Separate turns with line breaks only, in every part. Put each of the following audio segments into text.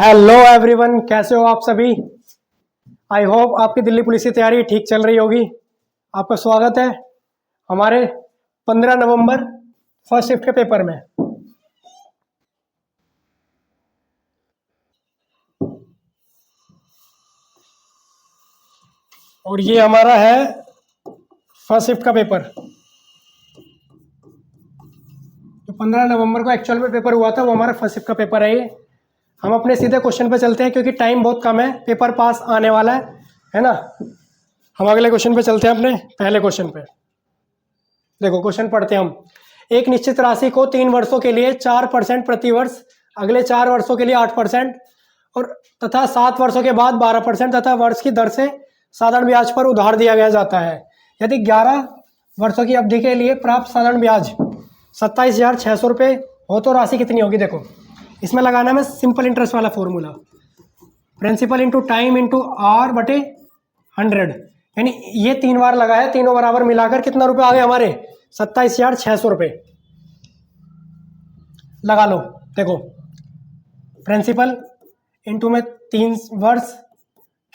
Hello everyone, कैसे हो आप सभी। आई होप आपकी दिल्ली पुलिस की तैयारी ठीक चल रही होगी। आपका स्वागत है हमारे 15 नवंबर फर्स्ट शिफ्ट के पेपर में। और ये हमारा है फर्स्ट शिफ्ट का पेपर। जो 15 नवंबर को एक्चुअल में पेपर हुआ था वो हमारा फर्स्ट शिफ्ट का पेपर है। ये हम अपने सीधे क्वेश्चन पे चलते हैं क्योंकि टाइम बहुत कम है, पेपर पास आने वाला है ना। हम अगले क्वेश्चन पे चलते हैं, अपने पहले क्वेश्चन पे। देखो क्वेश्चन पढ़ते हैं हम। एक निश्चित राशि को 3 वर्षों के लिए 4% प्रति वर्ष, अगले 4 वर्षों के लिए 8% और तथा 7 वर्षों के बाद 12% तथा वर्ष की दर से साधारण ब्याज पर उधार दिया गया जाता है। यदि 11 वर्षों की अवधि के लिए प्राप्त साधारण ब्याज 27,600 रुपये हो तो राशि कितनी होगी। देखो इसमें लगाना है सिंपल इंटरेस्ट वाला formula, principal into time into R बटे 100। यानी ये 3 बार लगा है, तीनों बराबर मिलाकर कितना रुपए आ गए हमारे 27,600 रुपये। लगा लो। देखो प्रिंसिपल इंटू में 3 वर्ष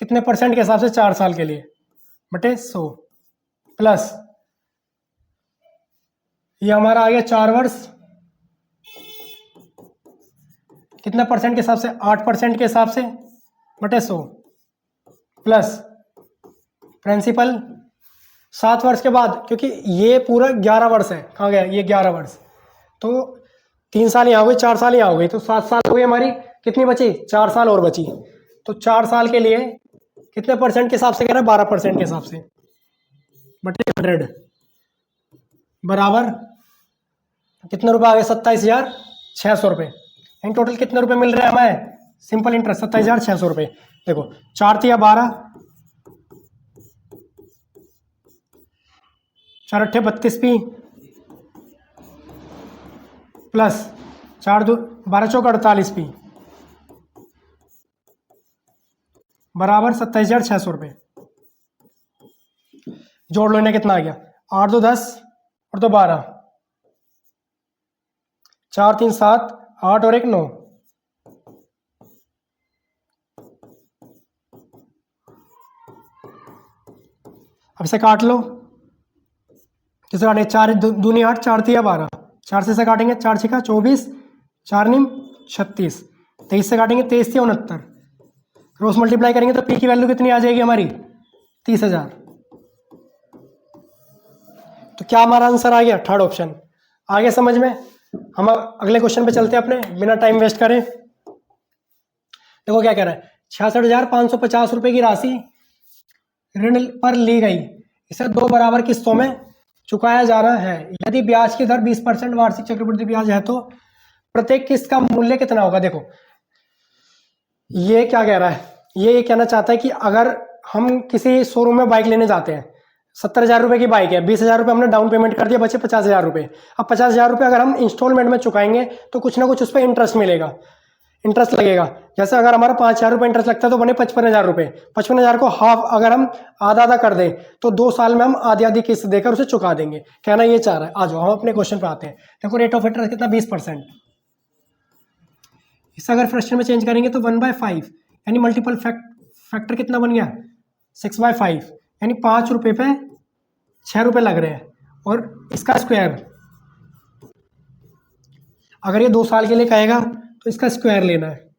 कितने परसेंट के हिसाब से 4 साल के लिए बटे 100 प्लस ये हमारा आ गया 4 वर्ष कितने परसेंट के हिसाब से 8% के हिसाब से बटे 100 प्लस प्रिंसिपल 7 वर्ष के बाद, क्योंकि ये पूरा 11 वर्ष है, कहाँ गया ये 11 वर्ष, तो 3 साल यहाँ हो गए, 4 साल यहाँ हो गई, तो 7 साल हो गई हमारी। कितनी बची 4 साल और बची, तो 4 साल के लिए कितने परसेंट के हिसाब से कह रहा है 12% के हिसाब से बटे 100 बराबर कितने रुपए आ गए 27,600 रुपये। इन टोटल कितने रुपए मिल रहे हैं हमें, सिंपल इंटरेस्ट 27,600 रुपये। देखो 4 तिया 12, 4 अट्ठे 32 पी प्लस 4 दो 12 चौक 48 पी बराबर 27,600 रुपये। जोड़ लो इन्हें, कितना आ गया 8 दो 10 और 2 12, 4 3 7 8 और 1 9। अब इसे काट लो, किसे काटेंगे 4 दूनी 8, 4 तिया 12, 4 से काटेंगे 4 छिका 24, 4 निम 36, 23 से काटेंगे 23 तिया 69, क्रॉस मल्टीप्लाई करेंगे तो पी की वैल्यू कितनी आ जाएगी हमारी 30,000। तो क्या हमारा आंसर आ गया थर्ड ऑप्शन। आ गया समझ में। हम अगले क्वेश्चन पे चलते हैं अपने, बिना टाइम वेस्ट करें। देखो क्या कह रहा है 66,550 रुपए की राशि ऋण पर ली गई, इसे 2 बराबर किस्तों में चुकाया जा रहा है। यदि ब्याज की दर 20% वार्षिक चक्रवृद्धि ब्याज है तो प्रत्येक किस्त का मूल्य कितना होगा। देखो ये क्या कह रहा है, ये कहना चाहता है कि अगर हम किसी शोरूम में बाइक लेने जाते हैं, 70,000 रुपए की बाइक है, 20,000 रुपये हमने डाउन पेमेंट कर दिया, बचे 50,000 रुपये। अब 50,000 रुपये अगर हम इंस्टॉलमेंट में चुकाएंगे तो कुछ ना कुछ उस पर इंटरेस्ट मिलेगा, इंटरेस्ट लगेगा। जैसे अगर हमारा 5,000 रुपये इंटरेस्ट लगता है तो बने 55,000 रुपये। 55,000 को हाफ अगर हम आधा आधा कर दें तो 2 साल में हम आधी आधी किस्त देकर उसे चुका देंगे। कहना ये चाह रहा है। आ जाओ हम अपने क्वेश्चन पे आते हैं। देखो रेट ऑफ इंटरेस्ट कितना 20%। इसे अगर फ्रैक्शन में चेंज करेंगे तो 1/5 यानी मल्टीपल फैक्टर कितना बन गया 6/5, यानी 5 रुपये पे 6 रुपये लग रहे हैं। और इसका स्क्वायर अगर ये 2 साल के लिए कहेगा तो इसका स्क्वायर लेना है,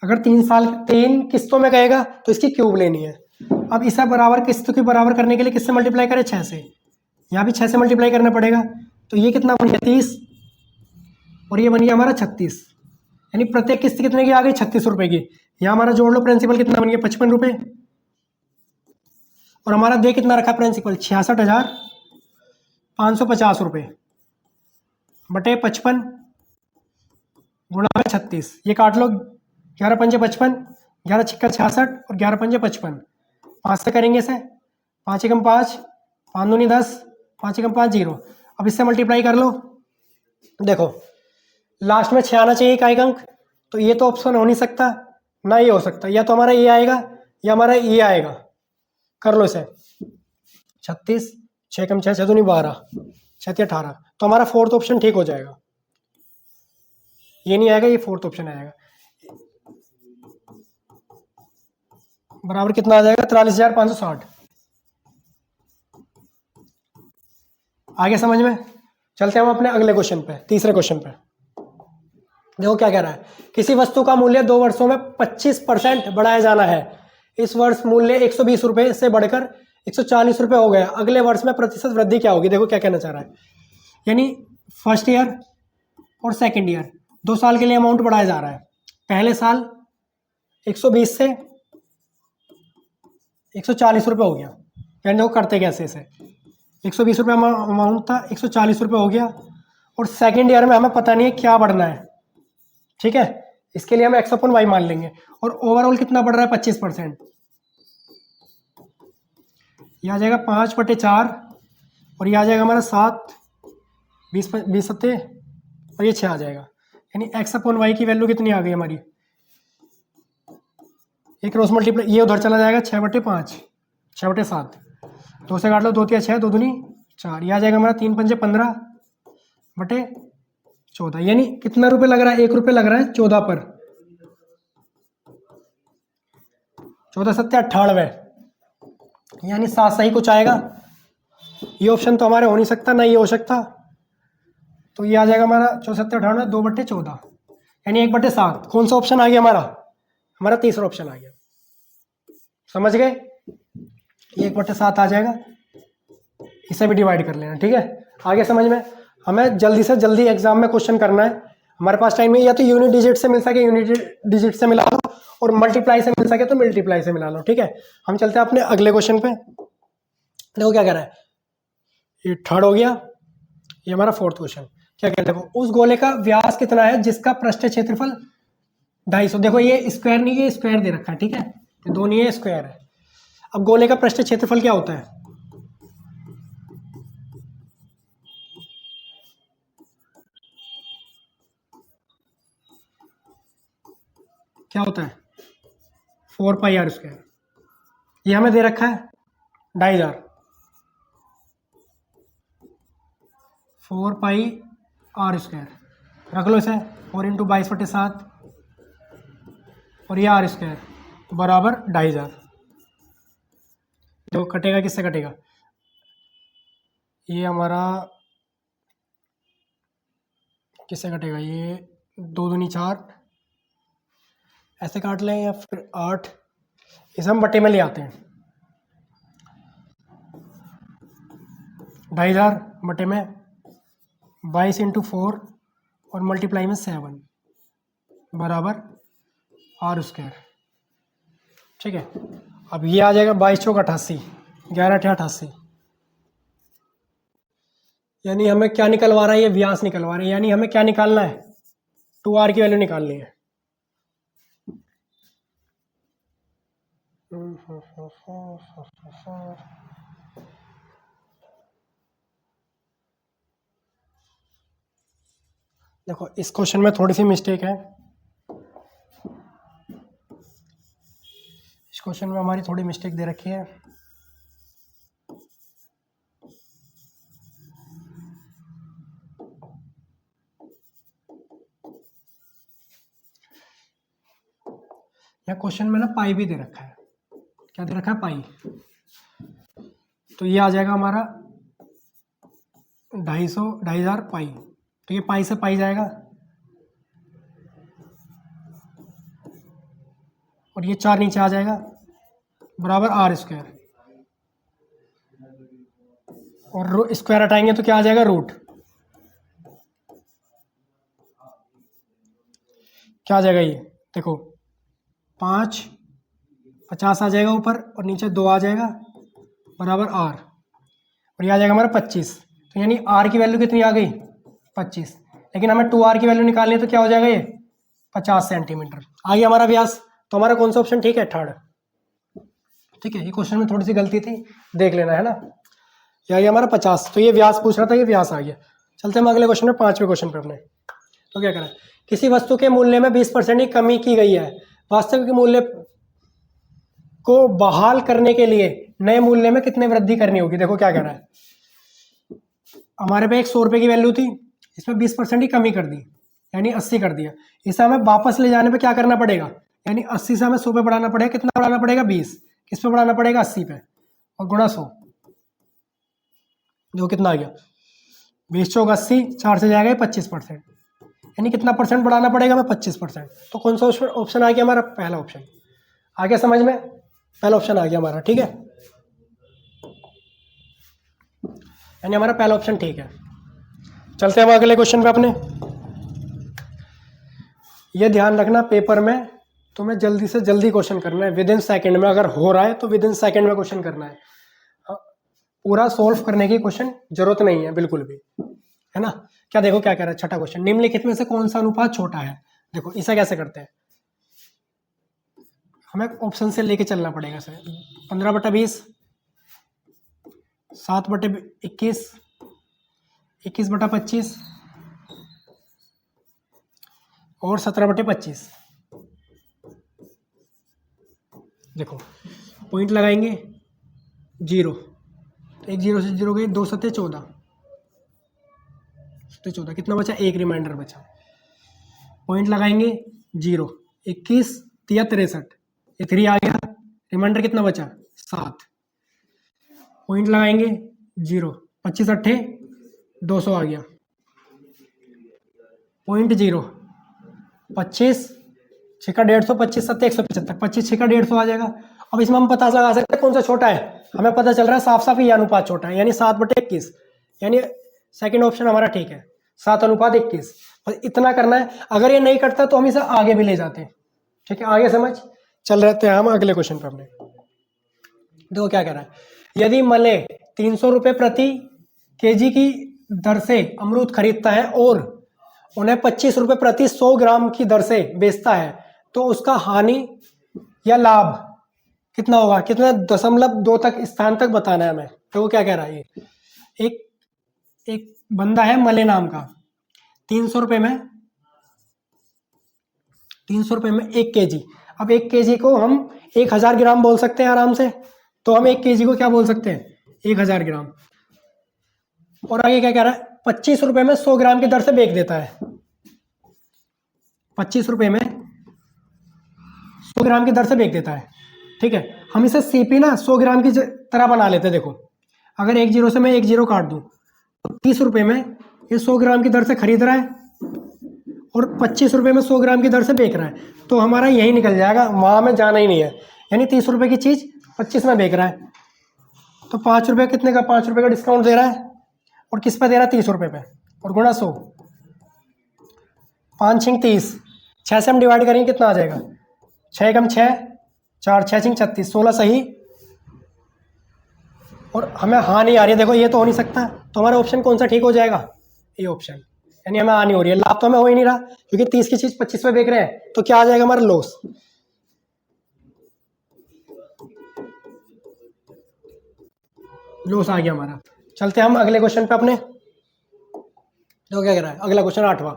अगर 3 किस्तों में कहेगा तो इसकी क्यूब लेनी है। अब इसे बराबर किस्तों की बराबर करने के लिए किससे मल्टीप्लाई करें 6 से, यहाँ भी 6 से मल्टीप्लाई करना पड़ेगा। तो ये कितना बन गया 30 और ये बन गया हमारा 36, यानी प्रत्येक किस्त कितने की आ गई 36 रुपये की। यहाँ हमारा जोड़ लो प्रिंसिपल कितना बन गया 55 रुपये और हमारा दे कितना रखा प्रिंसिपल 66,550 रुपये बटे 55 गुणा 36। ये काट लो 11 पंजे 55, 11 छिक्का 66 और 11 पंजे 55। 5 से करेंगे इसे, 5 एकम 5, 5 दूनी 10, 5 एकम 5 0। अब इससे मल्टीप्लाई कर लो। देखो लास्ट में 6 आना चाहिए इकाई अंक, तो ये तो ऑप्शन हो नहीं सकता, ना ये हो सकता, या तो हमारा ये आएगा या हमारा ये आएगा। कर लो इसे 36, 6 एकम 6, 6 दूनी 12, 6 18, तो हमारा फोर्थ ऑप्शन ठीक हो जाएगा। ये नहीं आएगा, ये फोर्थ ऑप्शन आएगा। बराबर कितना आ जाएगा 43,560। आगे समझ में? चलते हैं हम अपने अगले क्वेश्चन पे, तीसरे क्वेश्चन पे। देखो क्या कह रहा है, किसी वस्तु का मूल्य 2 वर्षों में 25% बढ़ाया जाना है। इस वर्ष मूल्य 120 रुपए से बढ़कर 140 रुपए हो गया, अगले वर्ष में प्रतिशत वृद्धि क्या होगी? देखो क्या कहना चाह रहा है, यानी फर्स्ट ईयर और सेकंड ईयर 2 साल के लिए अमाउंट बढ़ाया जा रहा है। पहले साल 120 से 140 रुपये हो गया, यानी देखो करते कैसे इसे, 120 रुपये अमाउंट था, 140 रुपये हो गया, और सेकंड ईयर में हमें पता नहीं है क्या बढ़ना है, ठीक है, इसके लिए हम एक्स अपन वाई मान लेंगे। और ओवरऑल कितना बढ़ रहा है 25%, यह आ जाएगा 5/4, और यह आ जाएगा हमारा 7, 20 सत्ते, और ये 6 आ जाएगा, यानी एक्स अपन वाई की वैल्यू कितनी आ गई हमारी, एक क्रॉस मल्टीप्लाई, ये उधर चला जाएगा 6/5, 6/7, 2 से काट लो, 2 तिया 6, 2 दूनी 4, यह आ जाएगा हमारा 3 पंजे 15/14, यानी कितना रुपए लग रहा है, 1 रुपये लग रहा है 14 पर, 14 सत्ते 98, यानी 7 सही कुछ आएगा। ये ऑप्शन तो हमारे हो नहीं सकता, ना ये हो सकता, तो ये आ जाएगा हमारा 14 सत्ते 98, 2/14, यानी 1/7। कौन सा ऑप्शन आ गया हमारा? हमारा तीसरा ऑप्शन आ गया, समझ गए? ये 1/7 आ जाएगा, इसे भी डिवाइड कर लेना, ठीक है। आगे समझ में? हमें जल्दी से जल्दी एग्जाम में क्वेश्चन करना है, हमारे पास टाइम है, या तो यूनिट डिजिट से मिल सके यूनिट डिजिट से मिला लो, और मल्टीप्लाई से मिल सके तो मल्टीप्लाई से मिला लो, ठीक है। हम चलते हैं अपने अगले क्वेश्चन पे। देखो क्या कह रहा है, ये थर्ड हो गया, ये हमारा फोर्थ क्वेश्चन। क्या कहते हैं, उस गोले का व्यास कितना है जिसका पृष्ठ क्षेत्रफल 250। देखो ये स्क्वायर नहीं, ये स्क्वायर दे रखा है, ठीक है, ये दोनों ये स्क्वायर है। अब गोले का पृष्ठ क्षेत्रफल क्या होता है? क्या होता है? 4πr², ये हमें दे रखा है 2,500, 4πr², रख लो इसे, 4 × 22/7, और ये r² बराबर 2,500। जो कटेगा किससे कटेगा, ये हमारा किससे कटेगा, ये 2 दूनी 4, ऐसे काट लें, या फिर 8, इसे हम बटे में ले आते हैं, 2,500 बटे में 22 × 4 और मल्टीप्लाई में 7 बराबर r², ठीक है। अब ये आ जाएगा 22 चौक 88, 11 8 88, यानी हमें क्या निकलवा रहा है, ये व्यास निकलवा रहा है, यानी हमें क्या निकालना है, 2r की वैल्यू निकालनी है। देखो इस क्वेश्चन में थोड़ी सी मिस्टेक है, इस क्वेश्चन में हमारी थोड़ी मिस्टेक दे रखी है। या क्वेश्चन में ना पाई भी दे रखा है, क्या दे रखा है, पाई, तो ये आ जाएगा हमारा 2,500 पाई, तो ये पाई से पाई जाएगा, और ये 4 नीचे आ जाएगा बराबर r², और स्क्वायर हटाएंगे तो क्या आ जाएगा, रूट, क्या आ जाएगा, ये देखो 5 50 आ जाएगा ऊपर, और नीचे 2 आ जाएगा बराबर r, और ये आ जाएगा हमारा 25, तो यानी r की वैल्यू कितनी आ गई, 25, लेकिन हमें 2r की वैल्यू निकालनी है, तो क्या हो जाएगा, ये 50 सेंटीमीटर आ गया हमारा व्यास। तो हमारा कौन सा ऑप्शन ठीक है, थर्ड, ठीक है। ये क्वेश्चन में थोड़ी सी गलती थी, देख लेना है ना, ये आ गया हमारा 50, तो ये व्यास पूछ रहा था, ये व्यास आ गया। चलते हैं हम अगले क्वेश्चन में, 5वें क्वेश्चन पे अपने। तो क्या करें, किसी वस्तु के मूल्य में 20% की कमी की गई है, वास्तविक मूल्य को बहाल करने के लिए नए मूल्य में कितने वृद्धि करनी होगी। देखो क्या कह रहा है, हमारे पे एक 100 रुपये की वैल्यू थी, इसमें 20% की कमी कर दी, यानी 80 कर दिया, इसे हमें वापस ले जाने पे क्या करना पड़ेगा, यानी 80 से हमें 100 पे बढ़ाना पड़ेगा, कितना बढ़ाना पड़ेगा 20, किस पे बढ़ाना पड़ेगा 80 पे, और गुणा 100, जो कितना आ गया 20 चौक 80, 4 से जाएगा 25%, यानी कितना परसेंट बढ़ाना पड़ेगा हमें 25%। तो कौन सा ऑप्शन आ गया हमारा, पहला ऑप्शन आ गया समझ में, पहला ऑप्शन आ गया हमारा, ठीक है, यानी हमारा पहला ऑप्शन ठीक है। चलते हैं हम अगले क्वेश्चन पे अपने। ये ध्यान रखना पेपर में तुम्हें जल्दी से जल्दी क्वेश्चन करना है, विद इन सेकेंड में, अगर हो रहा है तो विद इन सेकेंड में क्वेश्चन करना है, पूरा सोल्व करने की क्वेश्चन जरूरत नहीं है बिल्कुल भी, है ना। क्या देखो क्या कह रहा है, छठा क्वेश्चन, निम्नलिखित में से कौन सा अनुपात छोटा है। देखो इसे कैसे करते हैं, हमें ऑप्शन से लेके चलना पड़ेगा सर। 15/20, 7/21, 21/25 और 17/25। देखो पॉइंट लगाएंगे, 0, एक 0 से 0 गए, 2 सत्ते 14, 14 कितना बचा, एक रिमाइंडर बचा, पॉइंट लगाएंगे 0, 21 3 63, ये 3 आ गया, रिमाइंडर कितना बचा 7, पॉइंट लगाएंगे 0, 25 8 200 आ गया, पॉइंट 0, 25 6 का 150, 25 7 175, 25 6 का 150 आ जाएगा। अब इसमें हम पता लगा सकते हैं कौन सा छोटा है, हमें पता चल रहा है साफ साफ ये अनुपात छोटा है, यानी 7/21, यानी सेकंड ऑप्शन हमारा ठीक है, 7/21। बस इतना करना है, अगर ये नहीं करता तो हम इसे आगे भी ले जाते हैं, ठीक है, आगे समझ चल रहे थे हम अगले क्वेश्चन पर अपने। देखो क्या कह रहा है, यदि मले 300 रुपये प्रति केजी की दर से अमरूद खरीदता है और उन्हें 25 रुपये प्रति 100 ग्राम की दर से बेचता है, तो उसका हानि या लाभ कितना होगा, कितना 0.2 तक स्थान तक बताना है हमें। तो वो क्या कह रहा है, ये एक बंदा है मले नाम का, 300 रुपये में 1 केजी, अब 1 केजी को हम 1000 ग्राम बोल सकते हैं आराम से, तो हम 1 केजी को क्या बोल सकते हैं 1000 ग्राम। और आगे क्या कह रहा है, 25 रुपये में 100 ग्राम की दर से बेच देता है, 25 रुपये में 100 ग्राम की दर से बेच देता है, ठीक है। हम इसे सीपी ना 100 ग्राम की तरह बना लेते हैं। देखो अगर 1 0 से मैं 1 0 काट दूं तो 30 रुपये में ये 100 ग्राम की दर से खरीद रहा है और 25 रुपये में 100 ग्राम की दर से बेच रहा है, तो हमारा यही निकल जाएगा, वहाँ में जाना ही नहीं है, यानी 30 रुपये की चीज़ 25 में बेच रहा है, तो 5 रुपये कितने का, 5 रुपये का डिस्काउंट दे रहा है, और किस पे दे रहा है 30 रुपये पे, और गुणा 100, 5 6 30, 6 से हम डिवाइड करेंगे कितना आ जाएगा, 6 कम 6 4, 6 6 36, 16 सही, और हमें हाँ नहीं आ रही है। देखो ये तो हो नहीं सकता, तो हमारा ऑप्शन कौन सा ठीक हो जाएगा, ये ऑप्शन, यानी हमें हाँ नहीं हो रही है, लाभ तो हमें हो ही नहीं रहा, क्योंकि 30 की चीज़ 25 में बेच रहे हैं, तो क्या आ जाएगा हमारा लॉस। लॉस आ गया हमारा। चलते हैं हम अगले क्वेश्चन पे अपने। देखो क्या कह रहा है अगला क्वेश्चन 8वां,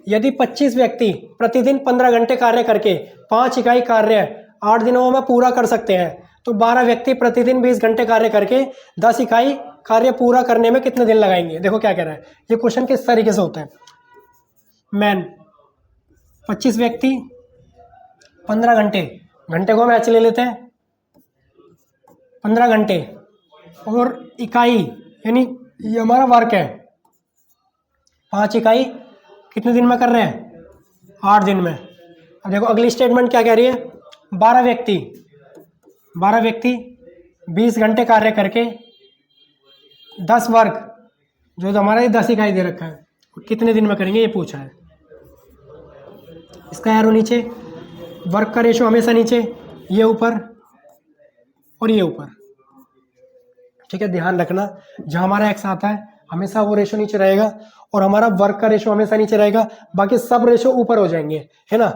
यदि 25 व्यक्ति प्रतिदिन 15 घंटे कार्य करके 5 इकाई कार्य 8 दिनों में पूरा कर सकते हैं, तो 12 व्यक्ति प्रतिदिन 20 घंटे कार्य करके 10 इकाई कार्य पूरा करने में कितने दिन लगाएंगे। देखो क्या कह रहा है, ये क्वेश्चन किस तरीके से होता है, मैन 25 व्यक्ति 15 घंटे, घंटे को हम ऐसे ले लेते हैं 15 घंटे, और इकाई यानी ये हमारा वर्क है, 5 इकाई कितने दिन में कर रहे हैं, 8 दिन में। अब देखो अगली स्टेटमेंट क्या कह रही है, 12 व्यक्ति 20 घंटे कार्य करके 10 वर्क, जो तो हमारा ये 10 इकाई दे रखा है, कितने दिन में करेंगे ये पूछा है। इसका एरो नीचे, वर्क का रेशो हमेशा नीचे, ये ऊपर और ये ऊपर, ठीक है। ध्यान रखना जहाँ हमारा एक्स आता है हमेशा वो रेशो नीचे रहेगा, और हमारा वर्क का रेशो हमेशा नीचे रहेगा, बाकी सब रेशो ऊपर हो जाएंगे, है ना।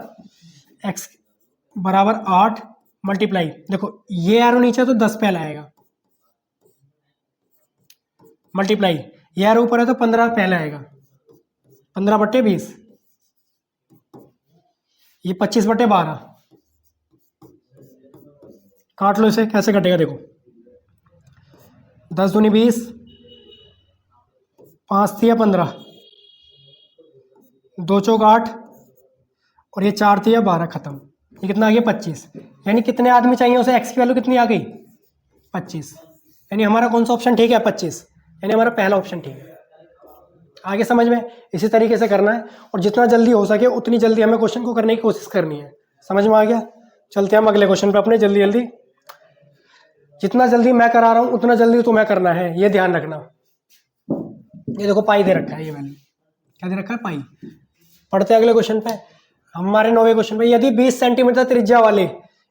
एक्स बराबर 8 मल्टीप्लाई, देखो ये एरो नीचे तो 10 पहले आएगा, मल्टीप्लाई ये एरो ऊपर है तो 15 पहले आएगा, 15/20, ये 25/12, काट लो इसे, कैसे कटेगा देखो, 10 दूनी 20, 5 थी 15, 2 चौक 8, और ये 4 थी 12, खत्म। ये कितना आ गया 25, यानी कितने आदमी चाहिए उसे, एक्स की वैल्यू कितनी आ गई 25, यानी हमारा कौन सा ऑप्शन ठीक है 25, यानी हमारा पहला ऑप्शन ठीक है। आगे समझ में इसी तरीके से करना है और जितना जल्दी हो सके उतनी जल्दी हमें क्वेश्चन को करने की कोशिश करनी है। समझ में आ गया? चलते हैं हम अगले क्वेश्चन पे अपने जल्दी जल्दी। जितना जल्दी मैं करा रहा हूं उतना जल्दी तुम्हें करना है, ये ध्यान रखना। ये देखो पाई दे रखा है, ये वैल्यू क्या दे रखा है पाई। पढ़ते हैं अगले क्वेश्चन पे, हमारे 9वें क्वेश्चन पे। यदि 20 सेंटीमीटर त्रिज्या वाले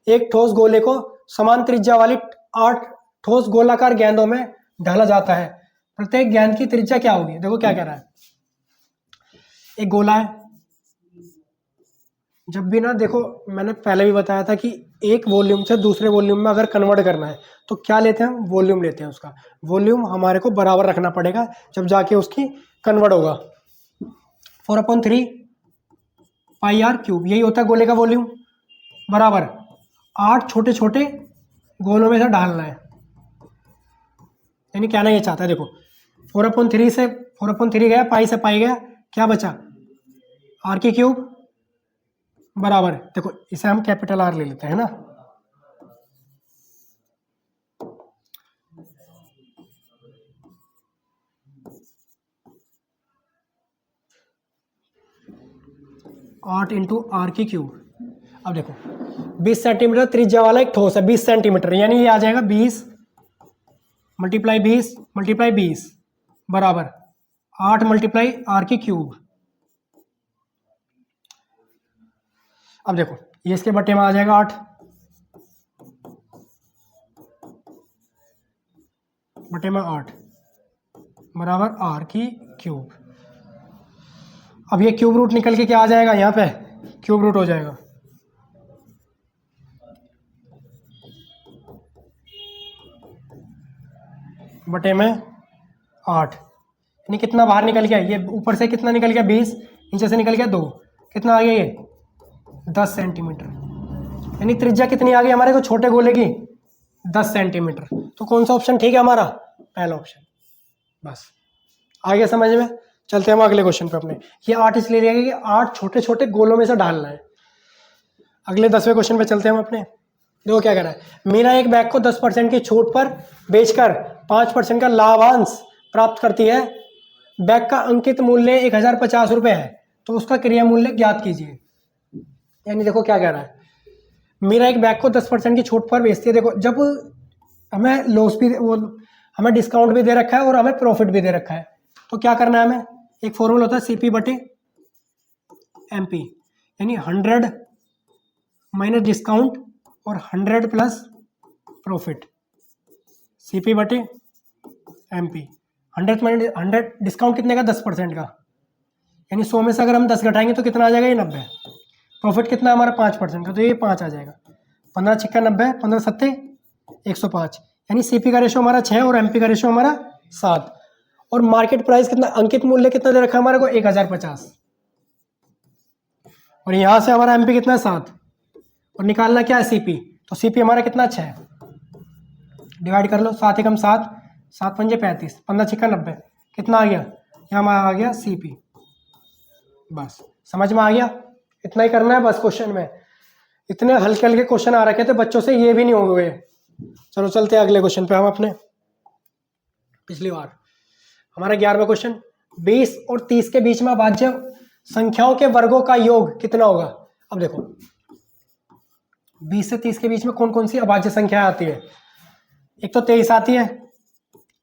एक ठोस गोले को समान त्रिज्या वाली 8 ठोस गोलाकार गेंदों में ढाला जाता है, प्रत्येक गेंद की त्रिज्या क्या होगी? देखो क्या कह रहा है, एक गोला है। जब भी ना, देखो मैंने पहले भी बताया था कि एक वॉल्यूम से दूसरे वॉल्यूम में अगर कन्वर्ट करना है तो क्या लेते हैं हम, वॉल्यूम लेते हैं। उसका वॉल्यूम हमारे को बराबर रखना पड़ेगा जब जाके उसकी कन्वर्ट होगा। 4/3 पाई आर क्यूब, यही होता है गोले का वॉल्यूम, बराबर 8 छोटे छोटे गोलों में से ढालना है। यानी कहना ये चाहता है, देखो 4/3 से 4/3 गया, पाई से पाई गया, क्या बचा आर की क्यूब बराबर, देखो इसे हम कैपिटल आर ले लेते हैं ना, आठ इंटू आर की क्यूब। अब देखो 20 सेंटीमीटर त्रिज्या वाला एक ठोस है, 20 सेंटीमीटर, यानी ये आ जाएगा 20 मल्टीप्लाई 20 बराबर 8 मल्टीप्लाई आर की क्यूब। अब देखो ये इसके बटे में आ जाएगा 8 बटे में 8 बराबर आर की क्यूब। अब ये क्यूब रूट निकल के क्या आ जाएगा, यहाँ पे क्यूब रूट हो जाएगा, बटे में 8, यानी कितना बाहर निकल गया, ये ऊपर से कितना निकल गया 20, नीचे से निकल गया 2, कितना आ गया ये 10 सेंटीमीटर। यानी त्रिज्या कितनी आ गई हमारे को छोटे गोले की 10 सेंटीमीटर। तो कौन सा ऑप्शन ठीक है हमारा, पहला ऑप्शन। बस आगे समझ में, चलते हैं हम अगले क्वेश्चन पे अपने। ये 8 इसलिए लिया गया कि 8 छोटे छोटे गोलों में से डालना है। अगले 10वें क्वेश्चन पे चलते हैं हम अपने। देखो क्या कह रहा है, मीरा एक बैग को 10% की छूट पर बेचकर 5% का लाभांश प्राप्त करती है। बैग का अंकित मूल्य 1050 रुपये है, तो उसका क्रय मूल्य ज्ञात कीजिए। यानी देखो क्या कह रहा है, मीरा एक बैग को 10% की छूट पर बेचती है। देखो जब हमें लॉस भी, वो हमें डिस्काउंट भी दे रखा है और हमें प्रॉफिट भी दे रखा है, तो क्या करना है हमें, एक फॉर्मूला होता है सीपी बटे एमपी, यानी 100 माइनस डिस्काउंट और 100 प्लस प्रॉफिट, सीपी बटे एमपी। 100 माइनस 100 डिस्काउंट कितने का, 10% का, यानी 100 में से अगर हम 10 घटाएंगे तो कितना आ जाएगा, ये 90। प्रॉफिट कितना है हमारा 5% का, तो ये 5 आ जाएगा। 15 छिक्का 90, 15 सत्ते 105, यानी सीपी का रेशो हमारा 6 और एमपी का रेशो हमारा 7। और मार्केट प्राइस कितना, अंकित मूल्य कितना दे रखा है हमारे को 1050, और यहाँ से हमारा एमपी कितना है 7, और निकालना क्या है सीपी, तो सीपी हमारा कितना 6, डिवाइड कर लो 7 एकम 7, 7 पंजे 35, 15 छिक्का 90, कितना आ गया, यहाँ हमारा आ गया सीपी। बस समझ में आ गया, इतना ही करना है बस क्वेश्चन में। इतने हल्के हल्के क्वेश्चन आ रखे थे बच्चों से, ये भी नहीं होंगे। चलो चलते हैं अगले क्वेश्चन पे हम अपने। पिछली बार हमारा 11वां क्वेश्चन, 20 और 30 के बीच में अभाज्य संख्याओं के वर्गों का योग कितना होगा। अब देखो 20 से 30 के बीच में कौन कौन सी अभाज्य संख्या आती है, एक तो 23 आती है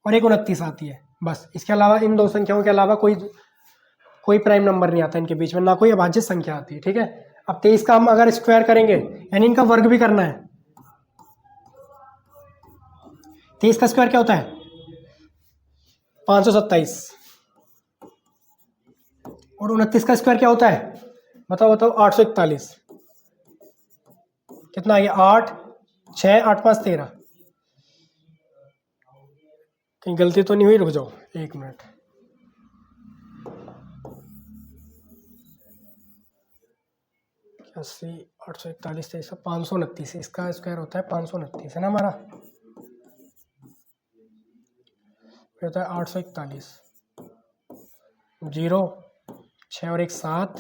और एक 29 आती है। बस इसके अलावा, इन दो संख्याओं के अलावा कोई प्राइम नंबर नहीं आता इनके बीच में, ना कोई अभाज्य संख्या आती है। ठीक है, अब 23 का हम अगर स्क्वायर करेंगे, यानी इनका वर्ग भी करना है। 23 का स्क्वायर क्या होता है 527, और 29 का स्क्वायर क्या होता है, बताओ 841। कितना आ गया 8 6 8 5 13। कहीं गलती तो नहीं हुई, रुक जाओ 1 मिनट। अस्सी 841 23 529, इसका स्क्वायर होता है 529 है ना हमारा, होता है 841, 0 6 और 1 7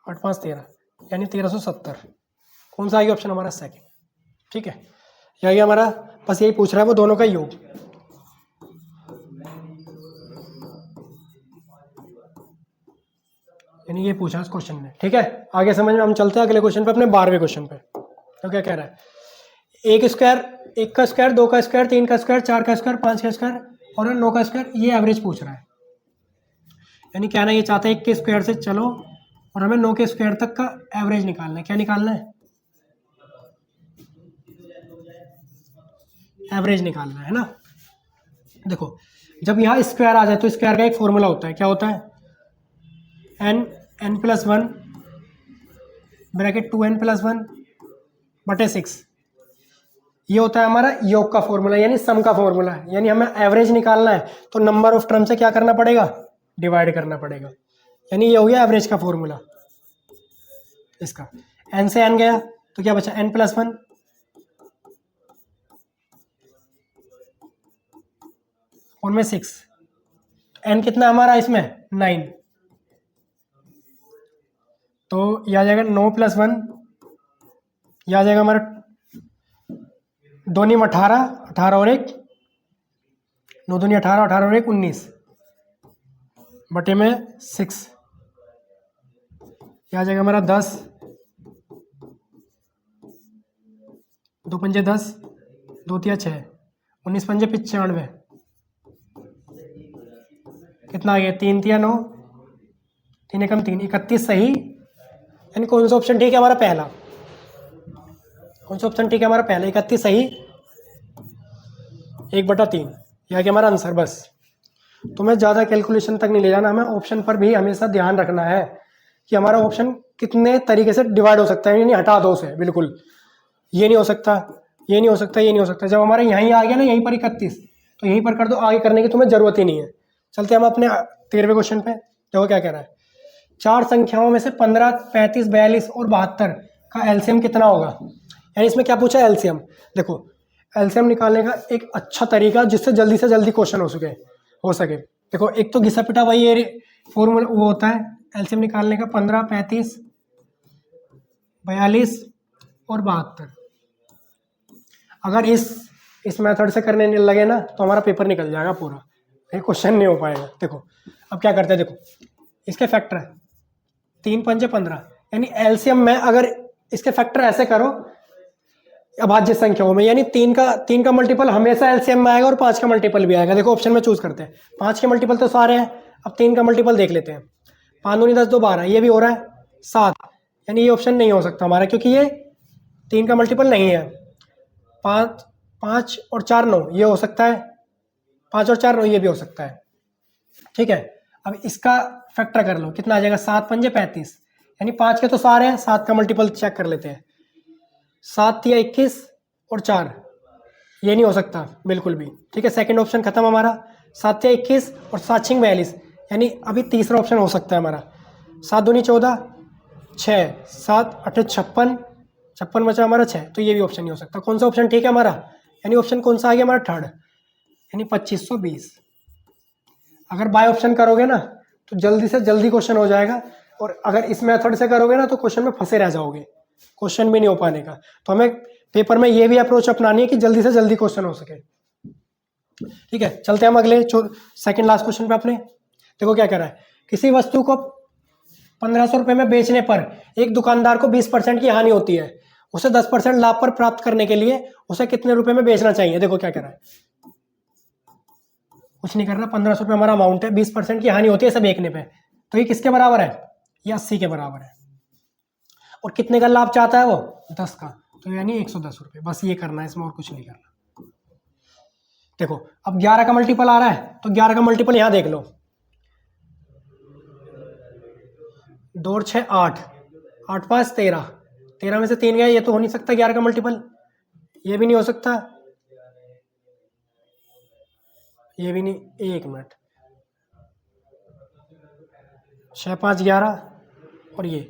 8 5 13, यानी 1370। कौन सा आएगा ऑप्शन हमारा सेकंड। ठीक है, यही हमारा बस यही पूछ रहा है वो दोनों का योग। यानी ये पूछा इस क्वेश्चन में। ठीक है, आगे समझ में हम चलते हैं अगले क्वेश्चन पे, अपने 12वें क्वेश्चन पे। तो क्या कह रहा है, एक स्क्वायर, एक का स्क्वायर, दो का स्क्वायर, तीन का स्क्वायर, चार का स्क्वायर, पांच का स्क्वायर और 9 का स्क्वायर, ये एवरेज पूछ रहा है। यानी क्या ना, ये चाहता है 1 के स्क्वायर से चलो और हमें 9 के स्क्वायर तक का एवरेज निकालना है। क्या निकालना है, एवरेज निकालना है ना। देखो जब यहाँ स्क्वायर आ जाए तो स्क्वायर का एक फॉर्मूला होता है, क्या होता है, n+1 ब्रैकेट 2n+1 बटे 6, ये होता है हमारा योग का फॉर्मूला, यानी सम का फॉर्मूला है। यानी हमें एवरेज निकालना है तो नंबर ऑफ टर्म से क्या करना पड़ेगा, डिवाइड करना पड़ेगा। यानी ये हो गया एवरेज का फॉर्मूला इसका। n से n गया तो क्या बचा, n+1 उनमें 6, n कितना हमारा इसमें 9, तो यह आ जाएगा 9+1, यह आ जाएगा हमारा 2 × 18, 18 और 1, 9 दूनी 18, 18 और 1 19 बटे में 6, यह आ जाएगा हमारा 10, 2 पंजे 10, 2 तिया 6, 19 पंजे 95, कितना आ गया, 3 तिया 9, 3 एकम 3, 31 सही। यानी कौन सा ऑप्शन ठीक है हमारा, पहला। कौन सा ऑप्शन ठीक है हमारा, पहला, 31 सही, 1/3, यह क्या हमारा आंसर। बस तुम्हें ज़्यादा कैलकुलेशन तक नहीं ले जाना, हमें ऑप्शन पर भी हमेशा ध्यान रखना है कि हमारा ऑप्शन कितने तरीके से डिवाइड हो सकता है। यानी हटा दो उसे बिल्कुल, ये नहीं हो सकता, ये नहीं हो सकता, ये नहीं हो सकता। जब हमारे यहीं आ गया ना, यहीं पर 31, तो यहीं पर कर दो, आगे करने की तुम्हें ज़रूरत ही नहीं है। चलते हम अपने 13वें क्वेश्चन पे। देखो क्या कह रहा है, चार संख्याओं में से 15, 35, 42 और 72 का एलसीएम कितना होगा। यानी इसमें क्या पूछा, एलसीएम। देखो एलसीएम निकालने का एक अच्छा तरीका जिससे जल्दी से जल्दी क्वेश्चन हो सके। देखो एक तो घिसा पिटा वही ये फॉर्मूला वो होता है एलसीएम निकालने का, 15, 35, 42 और 72। अगर इस मेथड से करने लगे ना तो हमारा पेपर निकल जाएगा पूरा, ये क्वेश्चन नहीं हो पाएगा। देखो अब क्या करते हैं, देखो इसके फैक्टर है 3 पंजे 15, यानी एलसीएम में अगर इसके फैक्टर ऐसे करो अभाज्य संख्याओं में, यानी 3 का मल्टीपल हमेशा एलसीएम में आएगा और 5 का मल्टीपल भी आएगा। देखो ऑप्शन में चूज करते हैं, 5 के मल्टीपल तो सारे हैं, अब 3 का मल्टीपल देख लेते हैं। 5 दूनी 10, 2 12, ये भी हो रहा है 7, यानी ये ऑप्शन नहीं हो सकता हमारा, क्योंकि ये 3 का मल्टीपल नहीं है। 5 और 4 9, ये हो सकता है, 5 और 4 9, ये भी हो सकता है। ठीक है, अब इसका फैक्टर कर लो, कितना आ जाएगा, 7 पंजे 35, यानी 5 के तो सारे हैं, 7 का मल्टीपल चेक कर लेते हैं। 7 या 21 और 4, ये नहीं हो सकता बिल्कुल भी। ठीक है, सेकंड ऑप्शन खत्म हमारा। 7 या 21 और 7 6 42, यानी अभी तीसरा ऑप्शन हो सकता है हमारा। 7 दूनी 14, 6, 7 8 56, 56 बचा हमारा 6, तो ये भी ऑप्शन नहीं हो सकता। कौन सा ऑप्शन ठीक है हमारा, यानी ऑप्शन कौन सा आ गया हमारा, थर्ड, यानी 2520। अगर बाय ऑप्शन करोगे ना तो जल्दी से जल्दी क्वेश्चन हो जाएगा, और अगर इस मेथड से करोगे ना तो क्वेश्चन में फंसे रह जाओगे, क्वेश्चन भी नहीं हो पाने का। तो हमें पेपर में ये भी अप्रोच अपनानी है कि जल्दी से जल्दी क्वेश्चन हो सके। ठीक है, चलते हैं हम अगले सेकंड लास्ट क्वेश्चन पे अपने। देखो क्या कह रहा है, किसी वस्तु को 1500 रुपये में बेचने पर एक दुकानदार को 20% की हानि होती है, उसे 10% लाभ पर प्राप्त करने के लिए उसे कितने रुपए में बेचना चाहिए। देखो क्या कह रहा है, कुछ नहीं करना, 1500 रुपये हमारा अमाउंट है, 20% की हानि होती है इसे बेचने पे, तो ये किसके बराबर है, ये 80 के बराबर है। और कितने का लाभ चाहता है वो, 10 का, तो यानी 110 रुपये। बस ये करना है, इसमें और कुछ नहीं करना। देखो अब 11 का मल्टीपल आ रहा है, तो 11 का मल्टीपल यहाँ देख लो, 2 और 6 8, 8 5 13, 13 में से 3 गया, ये तो हो नहीं सकता 11 का मल्टीपल, ये भी नहीं हो सकता, ये भी नहीं, 1 मिनट, 6 5 11 और ये,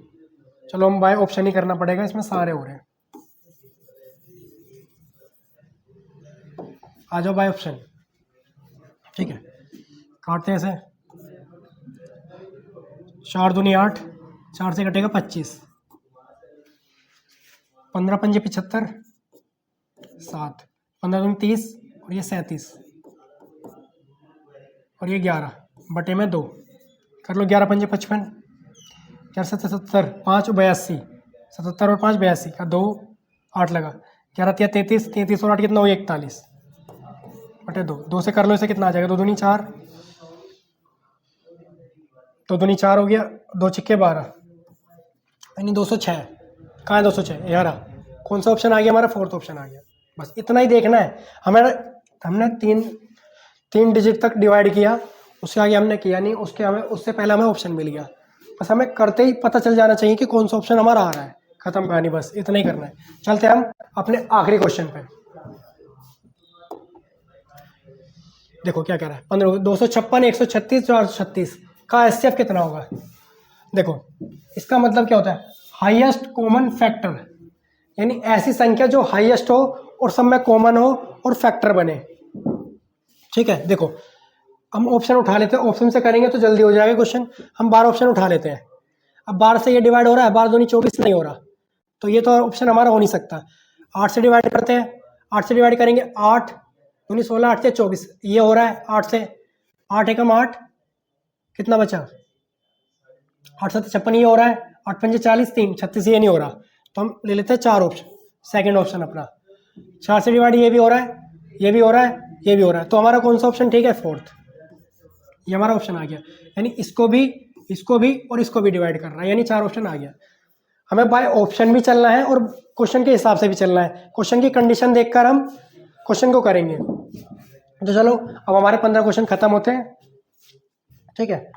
चलो हम बाय ऑप्शन ही करना पड़ेगा, इसमें सारे हो रहे हैं। आ जाओ बाय ऑप्शन। ठीक है, काटते हैं इसे, 4 दूनी 8, 4 से कटेगा 25, 15 पंजे 75, 7, 15 दूनी 30 और ये 37 और ये 11 बटे में 2 कर लो। 11 पंजे 55, 4 7 70, 5 82, 77 और 5 82 का 2 8 लगा। 11 तिया 33, 33 और 8 कितना हो 41 बटे 2। 2 से कर लो इसे, कितना आ जाएगा? 2 दूनी 4, 2 दूनी 4 हो गया, 2 छिक्के 12 यानी 206। कहाँ है 206? ये रहा। कौन सा ऑप्शन आ गया हमारा? फोर्थ ऑप्शन आ गया। बस इतना ही देखना है हमें। हमने तीन डिजिट तक डिवाइड किया, उसके आगे हमने किया नहीं, उससे पहले हमें ऑप्शन मिल गया। बस हमें करते ही पता चल जाना चाहिए कि कौन सा ऑप्शन हमारा आ रहा है। खत्म कहानी, बस इतना ही करना है। चलते हम अपने आखिरी क्वेश्चन पे। देखो क्या कह रहा है। 15 256 136 436 का एचसीएफ कितना होगा? देखो इसका मतलब क्या होता है? हाईएस्ट कॉमन फैक्टर, यानी ऐसी संख्या जो हाईएस्ट हो और सब में कॉमन हो और फैक्टर बने। ठीक है, देखो हम ऑप्शन उठा लेते हैं। ऑप्शन से करेंगे तो जल्दी हो जाएगा क्वेश्चन। हम 12 ऑप्शन उठा लेते हैं। अब 12 से ये डिवाइड हो रहा है, 12 दूनी 24 नहीं हो रहा, तो ये तो ऑप्शन हमारा हो नहीं सकता। 8 से डिवाइड करते हैं, 8 से डिवाइड करेंगे, 8 दूनी 16, 8 से 24 ये हो रहा है। 8 से 8 एकम 8 कितना बचा? 8 7 56 ये हो रहा है। 8 पंजे 40, 3 36 ये नहीं हो रहा, तो हम ले लेते हैं 4 ऑप्शन। सेकंड ऑप्शन अपना 4 से डिवाइड ये भी हो रहा है, ये भी हो रहा है, ये भी हो रहा है, तो हमारा कौन सा ऑप्शन ठीक है? फोर्थ। ये हमारा ऑप्शन आ गया, यानी इसको भी और इसको भी डिवाइड कर रहा है, यानी 4 ऑप्शन आ गया। हमें बाय ऑप्शन भी चलना है और क्वेश्चन के हिसाब से भी चलना है। क्वेश्चन की कंडीशन देखकर हम क्वेश्चन को करेंगे। तो चलो अब हमारे 15 क्वेश्चन खत्म होते हैं। ठीक है,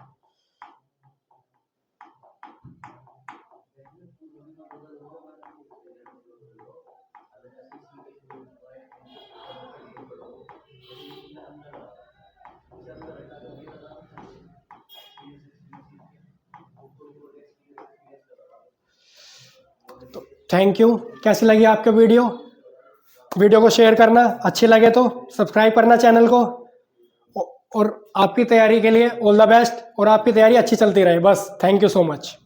तो थैंक यू। कैसी लगी आपको वीडियो? वीडियो को शेयर करना, अच्छी लगे तो सब्सक्राइब करना चैनल को। और आपकी तैयारी के लिए ऑल द बेस्ट, और आपकी तैयारी अच्छी चलती रहे। बस थैंक यू सो मच।